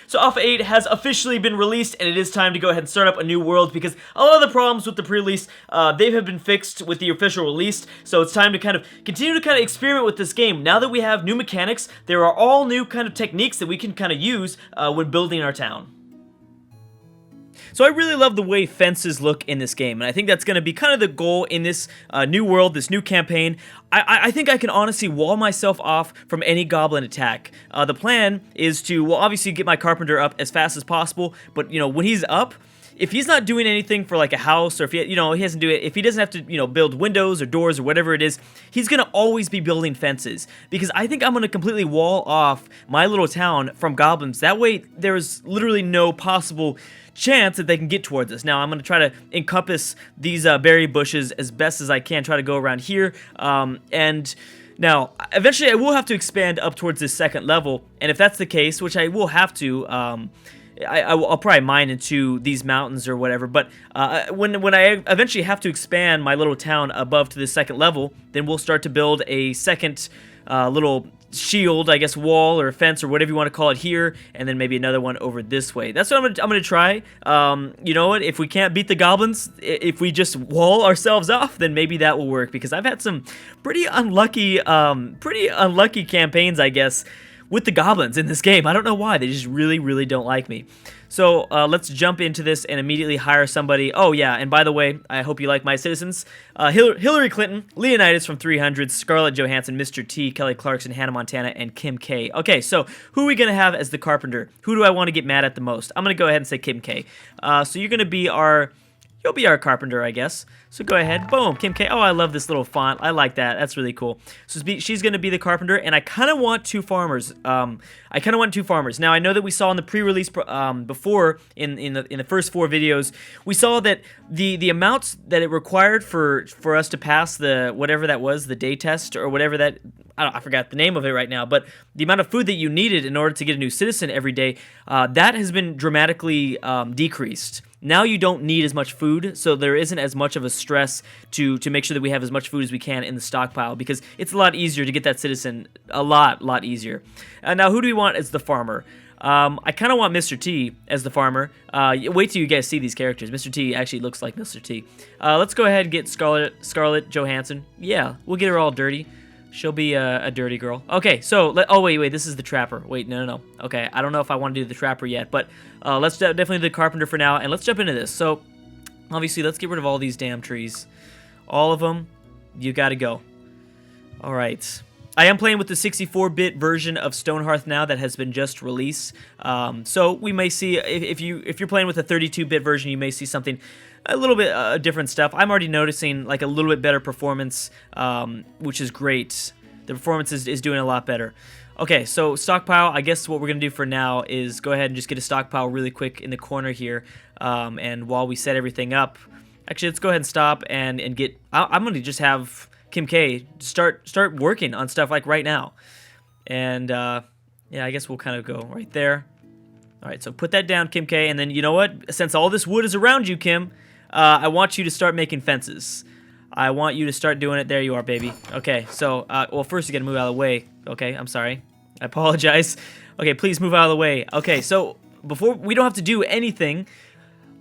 So Alpha 8 has officially been released, and it is time to go ahead and start up a new world, because a lot of the problems with the pre-release, they have been fixed with the official release, so it's time to kind of continue to kind of experiment with this game. Now that we have new mechanics, there are all new kind of techniques that we can kind of use when building our town. So I really love the way fences look in this game, and I think that's going to be kind of the goal in this new world, this new campaign. I think I can honestly wall myself off from any goblin attack. The plan is to, well, obviously get my carpenter up as fast as possible, but, you know, when he's up, if he's not doing anything for like a house, or if he, he doesn't do it, if he doesn't have to, build windows or doors or whatever it is, he's gonna always be building fences, because I think I'm gonna completely wall off my little town from goblins. That way, there's literally no possible chance that they can get towards us. Now, I'm gonna try to encompass these berry bushes as best as I can. Try to go around here, and now, eventually, I will have to expand up towards this second level, and if that's the case, which I will have to, I'll probably mine into these mountains or whatever, but when I eventually have to expand my little town above to the second level, then we'll start to build a second little shield, I guess, wall or fence or whatever you want to call it here, and then maybe another one over this way. That's what I'm gonna try. You know what? If we can't beat the goblins, if we just wall ourselves off, then maybe that will work, because I've had some pretty unlucky campaigns, I guess, with the goblins in this game. I don't know why. They just really, really don't like me. So let's jump into this and immediately hire somebody. Oh, yeah, and by the way, I hope you like my citizens. Hillary Clinton, Leonidas from 300, Scarlett Johansson, Mr. T, Kelly Clarkson, Hannah Montana, and Kim K. Okay, so who are we going to have as the carpenter? Who do I want to get mad at the most? I'm going to go ahead and say Kim K. So you're going to be you'll be our carpenter, I guess. So go ahead. Boom. Kim K. Oh, I love this little font. I like that. That's really cool. So she's going to be the carpenter, and I kind of want two farmers. Now, I know that we saw in the pre-release before, in the first 4 videos, we saw that the amounts that it required for us to pass the, whatever that was, the day test, or whatever that, I forgot the name of it right now, but the amount of food that you needed in order to get a new citizen every day, that has been dramatically decreased. Now you don't need as much food, so there isn't as much of a stress to make sure that we have as much food as we can in the stockpile, because it's a lot easier to get that citizen, a lot easier. Now, who do we want as the farmer? I kind of want Mr. T as the farmer. Wait till you guys see these characters. Mr. T actually looks like Mr. T. Let's go ahead and get Scarlett Johansson. Yeah, we'll get her all dirty. She'll be a dirty girl. Okay, so, oh, wait, this is the trapper. Wait, no. Okay, I don't know if I want to do the trapper yet, but let's definitely do the carpenter for now, and let's jump into this. So, obviously, let's get rid of all these damn trees. All of them, you gotta go. All right. I am playing with the 64-bit version of Stonehearth now that has been just released. So we may see, if you're playing with a 32-bit version, you may see something a little bit different stuff. I'm already noticing like a little bit better performance, which is great. The performance is doing a lot better. Okay, so stockpile, I guess what we're going to do for now is go ahead and just get a stockpile really quick in the corner here. And while we set everything up, actually, let's go ahead and stop and get, I'm going to just have Kim K start working on stuff like right now. And yeah, I guess we'll kind of go right there. All right, so put that down, Kim K, and then you know what? Since all this wood is around you, Kim, I want you to start making fences. I want you to start doing it. There you are, baby. Okay, so, well, first you gotta move out of the way. Okay, I'm sorry. I apologize. Okay, please move out of the way. Okay, so before, we don't have to do anything.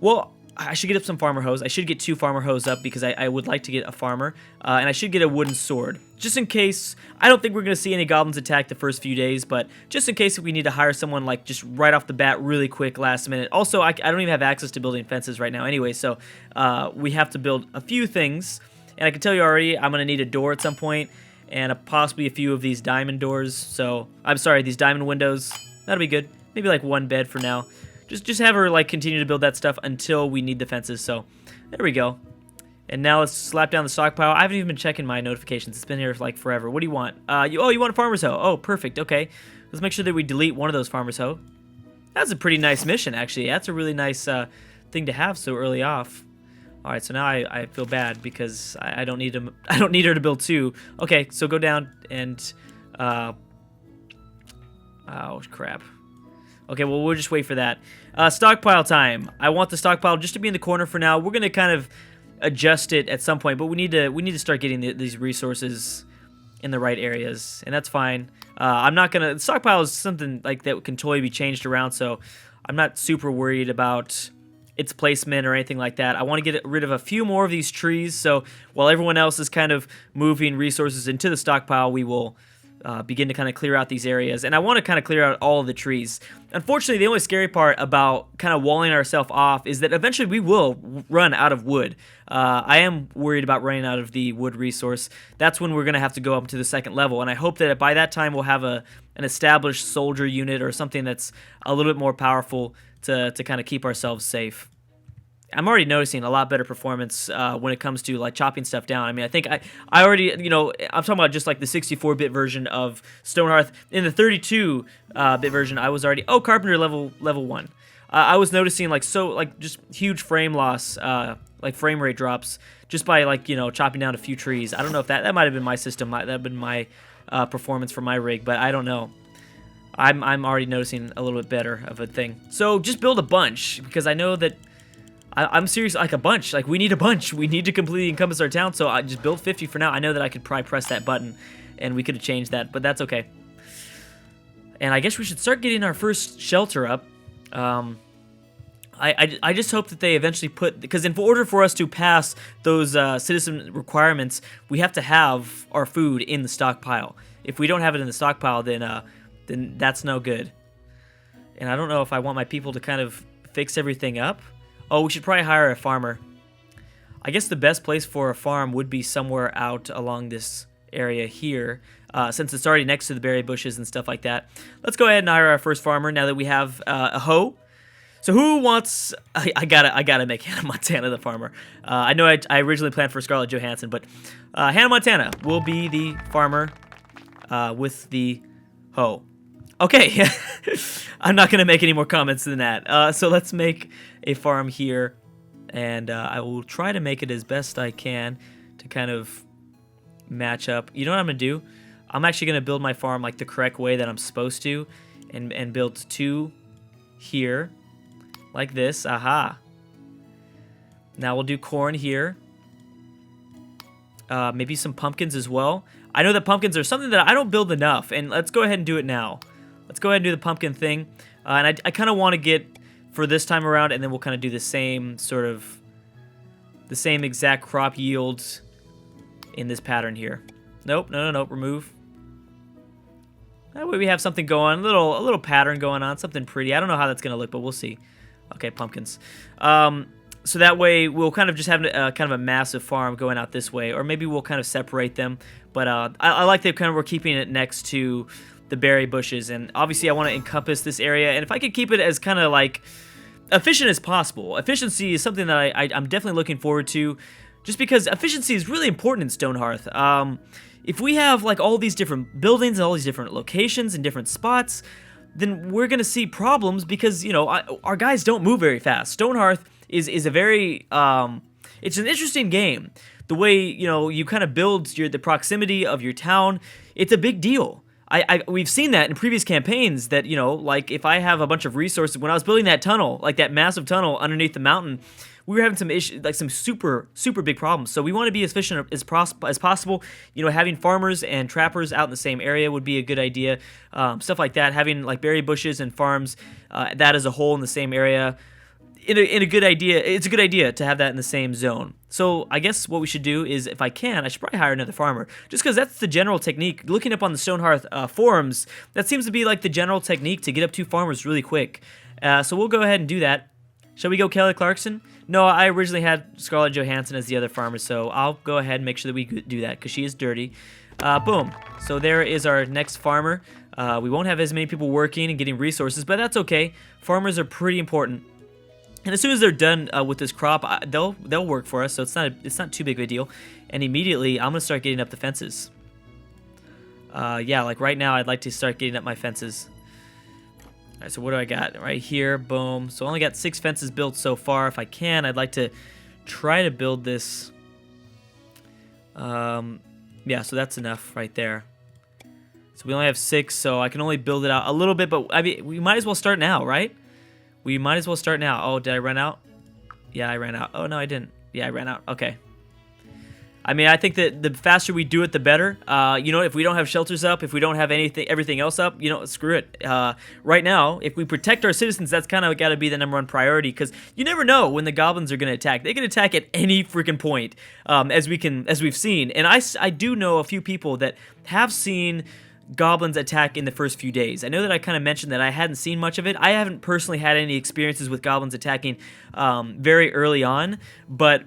Well, I should get up some farmer hose. I should get 2 farmer hose up because I would like to get a farmer. And I should get a wooden sword. Just in case, I don't think we're going to see any goblins attack the first few days, but just in case we need to hire someone like just right off the bat really quick last minute. Also, I don't even have access to building fences right now anyway, so we have to build a few things. And I can tell you already, I'm going to need a door at some point and possibly a few of these diamond doors. So, I'm sorry, these diamond windows. That'll be good. Maybe like 1 bed for now. Just have her like continue to build that stuff until we need the fences. So there we go. And now let's slap down the stockpile. I haven't even been checking my notifications. It's been here for like forever. What do you want? You want a farmer's hoe? Oh, perfect. Okay, let's make sure that we delete one of those farmer's hoe. That's a pretty nice mission, actually. That's a really nice thing to have so early off. All right, so now I feel bad because I don't need him. I don't need her to build 2. Okay, so go down and oh crap. Okay, well, we'll just wait for that. Stockpile time. I want the stockpile just to be in the corner for now. We're going to kind of adjust it at some point, but we need to start getting these resources in the right areas, and that's fine. I'm not gonna stockpile is something like that can totally be changed around, so I'm not super worried about its placement or anything like that. I want to get rid of a few more of these trees, so while everyone else is kind of moving resources into the stockpile, we will begin to kind of clear out these areas, and I want to kind of clear out all of the trees. Unfortunately, the only scary part about kind of walling ourselves off is that eventually we will run out of wood. I am worried about running out of the wood resource. That's when we're going to have to go up to the second level, and I hope that by that time we'll have an established soldier unit or something that's a little bit more powerful to kind of keep ourselves safe. I'm already noticing a lot better performance when it comes to like chopping stuff down. I mean, I think I already, you know, I'm talking about just like the 64-bit version of Stonehearth. In the 32-bit version, I was already carpenter level 1. I was noticing like just huge frame loss, like frame rate drops just by like, you know, chopping down a few trees. I don't know if that might have been my system, that have been my performance for my rig, but I don't know. I'm already noticing a little bit better of a thing. So just build a bunch, because I know that I'm serious, like a bunch. Like, we need a bunch. We need to completely encompass our town, so I just built 50 for now. I know that I could probably press that button, and we could have changed that, but that's okay. And I guess we should start getting our first shelter up. I just hope that they eventually because in order for us to pass those citizen requirements, we have to have our food in the stockpile. If we don't have it in the stockpile, then that's no good. And I don't know if I want my people to kind of fix everything up. Oh, we should probably hire a farmer. I guess the best place for a farm would be somewhere out along this area here, since it's already next to the berry bushes and stuff like that. Let's go ahead and hire our first farmer now that we have a hoe. So who wants... I gotta make Hannah Montana the farmer. I know I originally planned for Scarlett Johansson, but Hannah Montana will be the farmer with the hoe. Okay, I'm not going to make any more comments than that. So let's make a farm here, and I will try to make it as best I can to kind of match up. You know what I'm going to do? I'm actually going to build my farm like the correct way that I'm supposed to, and build 2 here, like this. Aha. Now we'll do corn here. Maybe some pumpkins as well. I know that pumpkins are something that I don't build enough, and let's go ahead and do it now. Let's go ahead and do the pumpkin thing, and I kind of want to get for this time around, and then we'll kind of do the same exact crop yields in this pattern here. Nope, no, remove. That way we have something going, a little pattern going on, something pretty. I don't know how that's gonna look, but we'll see. Okay, pumpkins. So that way we'll kind of just have kind of a massive farm going out this way, or maybe we'll kind of separate them. But I like that we're keeping it next to the berry bushes, and obviously I want to encompass this area, and if I could keep it as kind of like efficient as possible. Efficiency is something that I'm definitely looking forward to, just because efficiency is really important in Stonehearth. If we have like all these different buildings and all these different locations and different spots, then we're gonna see problems, because, you know, our guys don't move very fast. Stonehearth is a very it's an interesting game. The way, you know, you kind of build the proximity of your town, it's a big deal. We've seen that in previous campaigns, that, you know, like if I have a bunch of resources, when I was building that tunnel, like that massive tunnel underneath the mountain, we were having some issues, like some super big problems. So we want to be as efficient as possible. You know, having farmers and trappers out in the same area would be a good idea. Stuff like that, having like berry bushes and farms, that as a whole in the same area. It's a good idea to have that in the same zone. So I guess what we should do is, if I can, I should probably hire another farmer, just because that's the general technique. Looking up on the Stonehearth forums, that seems to be like the general technique to get up 2 farmers really quick. So we'll go ahead and do that. Shall we go Kelly Clarkson? No, I originally had Scarlett Johansson as the other farmer, so I'll go ahead and make sure that we do that, because she is dirty. Boom. So there is our next farmer. We won't have as many people working and getting resources, but that's okay. Farmers are pretty important. And as soon as they're done with this crop, they'll work for us, so it's not too big of a deal. And immediately, I'm gonna start getting up the fences. Yeah, like right now, I'd like to start getting up my fences. All right, so what do I got right here? Boom. So I only got 6 fences built so far. If I can, I'd like to try to build this. Yeah, so that's enough right there. So we only have 6, so I can only build it out a little bit, but I mean, we might as well start now, right? We might as well start now. Oh, did I run out? Yeah, I ran out. Oh, no, I didn't. Yeah, I ran out. Okay. I mean, I think that the faster we do it, the better. You know, if we don't have shelters up, if we don't have everything else up, you know, screw it. Right now, if we protect our citizens, that's kind of got to be the #1 priority, because you never know when the goblins are going to attack. They can attack at any freaking point, as we've seen. And I do know a few people that have seen goblins attack in the first few days. I know that I kind of mentioned that I hadn't seen much of it. I haven't personally had any experiences with goblins attacking very early on, but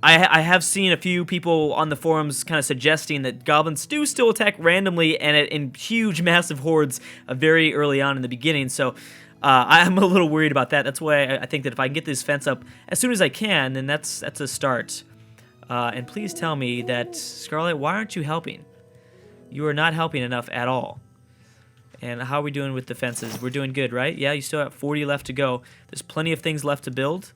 I have seen a few people on the forums kind of suggesting that goblins do still attack randomly and in huge, massive hordes very early on in the beginning. So I'm a little worried about that. That's why I think that if I can get this fence up as soon as I can, then that's a start. And please tell me that, Scarlet, why aren't you helping? You are not helping enough at all. And how are we doing with the fences? We're doing good, right? Yeah, you still have 40 left to go. There's plenty of things left to build.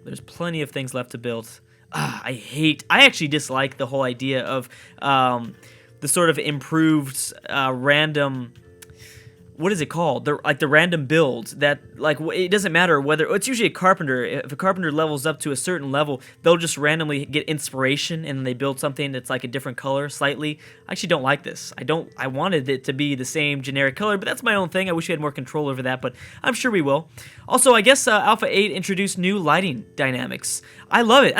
There's plenty of things left to build. I actually dislike the whole idea of the sort of improved random, what is it called? The random builds that, like, it doesn't matter whether, it's usually a carpenter. If a carpenter levels up to a certain level, they'll just randomly get inspiration and they build something that's like a different color slightly. I actually don't like this. I wanted it to be the same generic color, but that's my own thing. I wish we had more control over that, but I'm sure we will. Also, I guess Alpha 8 introduced new lighting dynamics. I love it.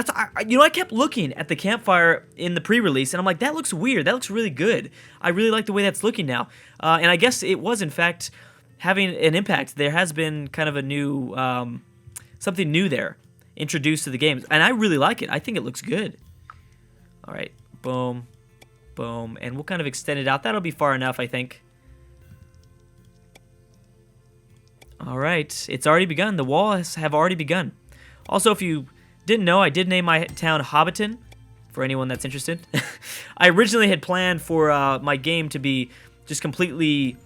You know, I kept looking at the campfire in the pre-release, and I'm like, that looks weird. That looks really good. I really like the way that's looking now. And I guess it was, in fact, having an impact. There has been kind of a new, something new there introduced to the game, and I really like it. I think it looks good. All right, boom, boom, and we'll kind of extend it out. That'll be far enough, I think. All right, it's already begun. The walls have already begun. Also, if you didn't know, I did name my town Hobbiton, for anyone that's interested. I originally had planned for my game to be just completely,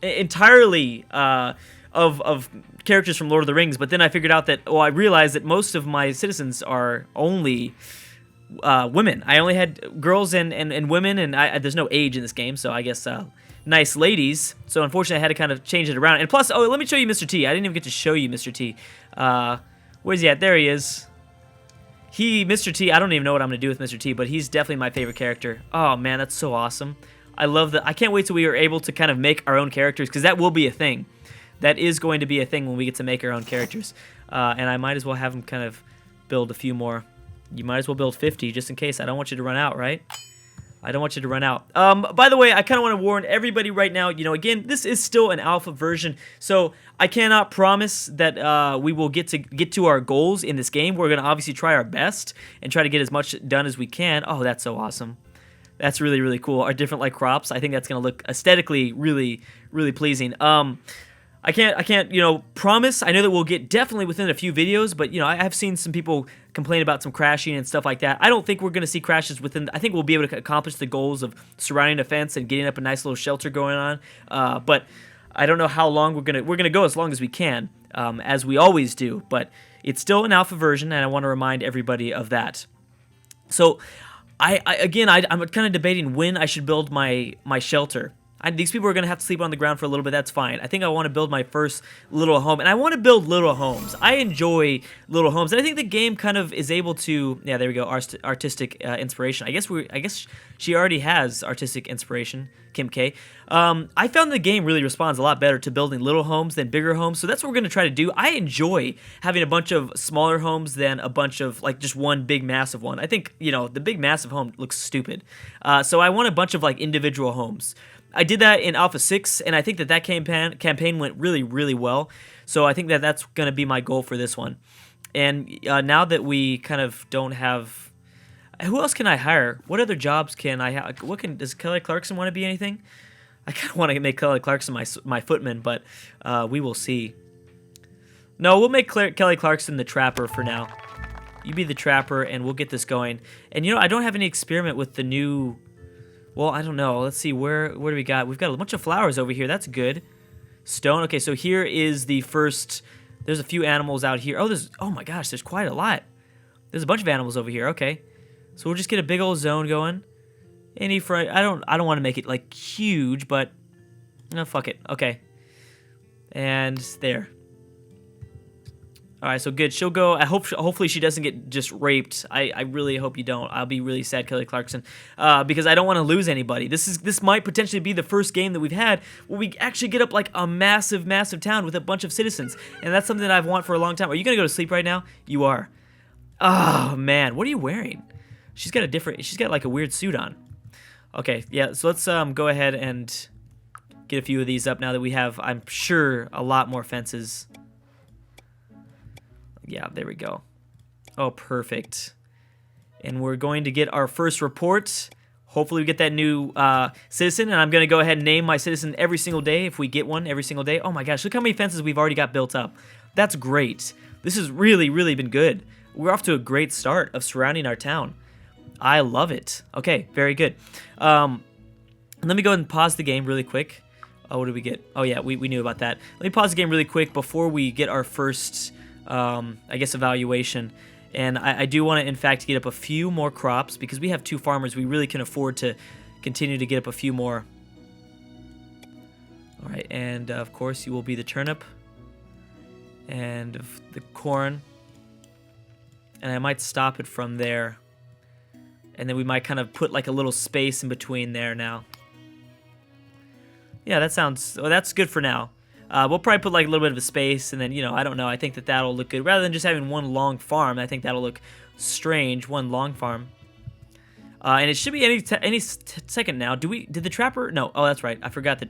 entirely of characters from Lord of the Rings, but then I figured out that, I realized that most of my citizens are only women. I only had girls and women, and there's no age in this game, so I guess nice ladies. So unfortunately, I had to kind of change it around. And plus, let me show you Mr. T. I didn't even get to show you Mr. T. Where's he at? There he is. Mr. T, I don't even know what I'm going to do with Mr. T, but he's definitely my favorite character. Oh, man, that's so awesome. I love that. I can't wait till we are able to kind of make our own characters, because that will be a thing. That is going to be a thing when we get to make our own characters. And I might as well have him kind of build a few more. You might as well build 50, just in case. I don't want you to run out, right? I don't want you to run out. By the way, I kind of want to warn everybody right now, you know, again, this is still an alpha version, so I cannot promise that we will get to our goals in this game. We're going to obviously try our best and try to get as much done as we can. Oh, that's so awesome. That's really, really cool. Our different, like, crops, I think that's going to look aesthetically really, really pleasing. I can't, you know, promise. I know that we'll get definitely within a few videos, but, you know, I have seen some people complain about some crashing and stuff like that. I don't think we're going to see crashes within. I think we'll be able to accomplish the goals of surrounding a fence and getting up a nice little shelter going on. But I don't know how long we're gonna go as long as we can, as we always do. But it's still an alpha version, and I want to remind everybody of that. So, I'm kind of debating when I should build my shelter. These people are going to have to sleep on the ground for a little bit. That's fine. I think I want to build my first little home. And I want to build little homes. I enjoy little homes. And I think the game kind of is able to... Yeah, there we go. Artistic inspiration. I guess she already has artistic inspiration, Kim K. I found the game really responds a lot better to building little homes than bigger homes. So that's what we're going to try to do. I enjoy having a bunch of smaller homes than a bunch of, like, just one big massive one. I think, you know, the big massive home looks stupid. So I want a bunch of, like, individual homes. I did that in Alpha 6, and I think that campaign went really, really well. So I think that that's going to be my goal for this one. And now that we kind of don't have... Who else can I hire? What other jobs can I have? Does Kelly Clarkson want to be anything? I kind of want to make Kelly Clarkson my footman, but we will see. No, we'll make Kelly Clarkson the trapper for now. You be the trapper, and we'll get this going. And, you know, I don't have any experiment with the new... Well, I don't know. Let's see. Where do we got? We've got a bunch of flowers over here. That's good. Stone. Okay, so here is the first... There's a few animals out here. Oh my gosh, there's quite a lot. There's a bunch of animals over here. Okay. So we'll just get a big old zone going. I don't want to make it, like, huge, but... No, fuck it. Okay. And there. All right, so good. She'll go. Hopefully she doesn't get just raped. I really hope you don't. I'll be really sad, Kelly Clarkson, because I don't want to lose anybody. This might potentially be the first game that we've had where we actually get up like a massive town with a bunch of citizens, and that's something that I've wanted for a long time. Are you gonna go to sleep right now? You are. Oh man, what are you wearing? She's got like a weird suit on. Okay, yeah. So let's go ahead and get a few of these up now that we have, I'm sure, a lot more fences. Yeah, there we go. Oh, perfect. And we're going to get our first report. Hopefully we get that new citizen, and I'm going to go ahead and name my citizen every single day if we get one every single day. Oh my gosh, look how many fences we've already got built up. That's great. This has really been good. We're off to a great start of surrounding our town. I love it. Okay, very good. Let me go ahead and pause the game really quick. Oh, what did we get? Oh yeah, we knew about that. Let me pause the game really quick before we get our first... I guess evaluation, and I do want to in fact get up a few more crops because we have 2 farmers. We really can afford to continue to get up a few more. All right, and of course you will be the turnip and the corn, and I might stop it from there, and then we might kind of put like a little space in between there now. Yeah, that sounds, well, that's good for now. We'll probably put like a little bit of a space, and then, you know, I don't know. I think that that'll look good. Rather than just having one long farm, I think that'll look strange, one long farm. And it should be any second now. Did the trapper? No. Oh, that's right. I forgot that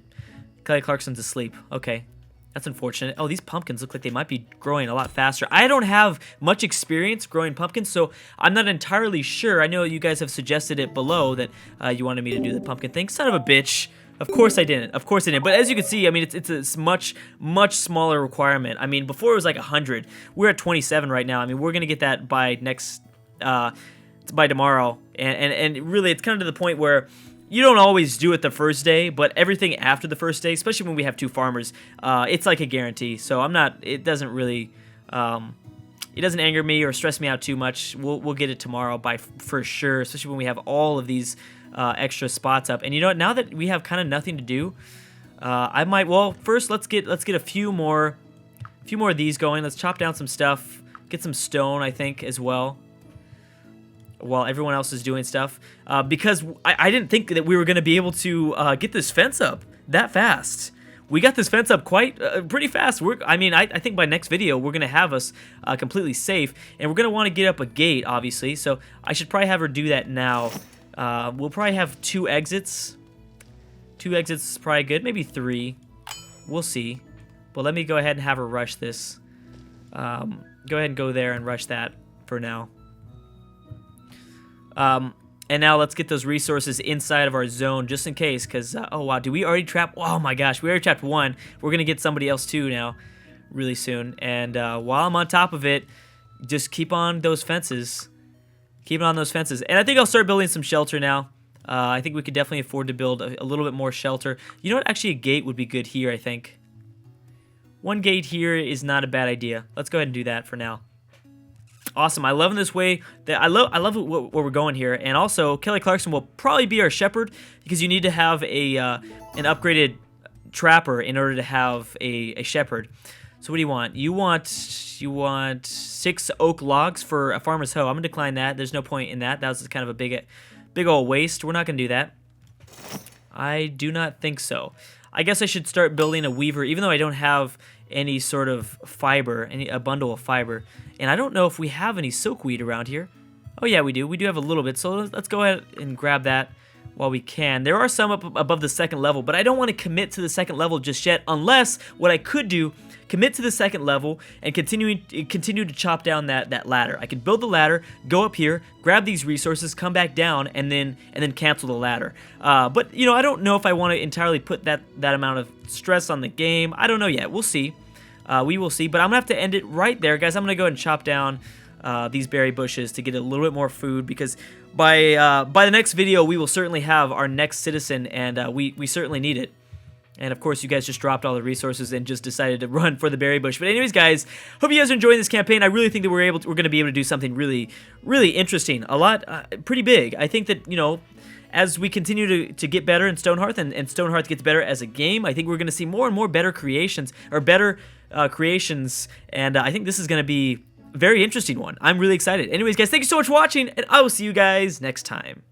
Kelly Clarkson's asleep. Okay. That's unfortunate. Oh, these pumpkins look like they might be growing a lot faster. I don't have much experience growing pumpkins, so I'm not entirely sure. I know you guys have suggested it below that you wanted me to do the pumpkin thing. Son of a bitch. Of course I didn't. Of course I didn't. But as you can see, I mean, it's a much smaller requirement. I mean, before it was like 100. We're at 27 right now. I mean, we're gonna get that by by tomorrow. And really, it's kind of to the point where you don't always do it the first day, but everything after the first day, especially when we have 2 farmers, it's like a guarantee. So I'm not. It doesn't really. It doesn't anger me or stress me out too much. We'll get it tomorrow for sure, especially when we have all of these extra spots up. And you know what? Now that we have kind of nothing to do, I might. Well, first let's get a few more of these going. Let's chop down some stuff, get some stone, I think, as well, while everyone else is doing stuff. Because I didn't think that we were going to be able to get this fence up that fast. We got this fence up pretty fast. I think by next video we're gonna have us completely safe, and we're gonna want to get up a gate, obviously. So I should probably have her do that now. We'll probably have 2 exits. 2 exits is probably good. Maybe 3. We'll see. But let me go ahead and have her rush this. Go ahead and go there and rush that for now. And now let's get those resources inside of our zone just in case, because, oh wow, do we already trap? Oh my gosh, we already trapped 1. We're going to get somebody else too now really soon. And while I'm on top of it, just keep on those fences. Keep it on those fences. And I think I'll start building some shelter now. I think we could definitely afford to build a little bit more shelter. You know what? Actually, a gate would be good here, I think. 1 gate here is not a bad idea. Let's go ahead and do that for now. Awesome. I love this way. I love where we're going here. And also, Kelly Clarkson will probably be our shepherd because you need to have an upgraded trapper in order to have a shepherd. So what do you want? You want 6 oak logs for a farmer's hoe. I'm gonna decline that. There's no point in that. That was kind of a big old waste. We're not gonna do that. I do not think so. I guess I should start building a weaver, even though I don't have any sort of fiber, a bundle of fiber. And I don't know if we have any silkweed around here. Oh yeah, we do. We do have a little bit. So let's go ahead and grab that while we can. There are some up above the 2nd level, but I don't want to commit to the 2nd level just yet, unless what I could do, commit to the 2nd level and continue to chop down that ladder. I could build the ladder, go up here, grab these resources, come back down, and then cancel the ladder. But you know, I don't know if I want to entirely put that amount of stress on the game. I don't know yet. We'll see. We will see. But I'm gonna have to end it right there, guys. I'm gonna go ahead and chop down these berry bushes to get a little bit more food, because by the next video we will certainly have our next citizen, and we certainly need it. And of course, you guys just dropped all the resources and just decided to run for the berry bush. But anyways, guys, hope you guys are enjoying this campaign. I really think that we're going to be able to do something really, really interesting. A lot, pretty big. I think that, you know, as we continue to get better in Stonehearth and Stonehearth gets better as a game, I think we're going to see more and more better creations, or better creations, and I think this is going to be a very interesting one. I'm really excited. Anyways, guys, thank you so much for watching, and I will see you guys next time.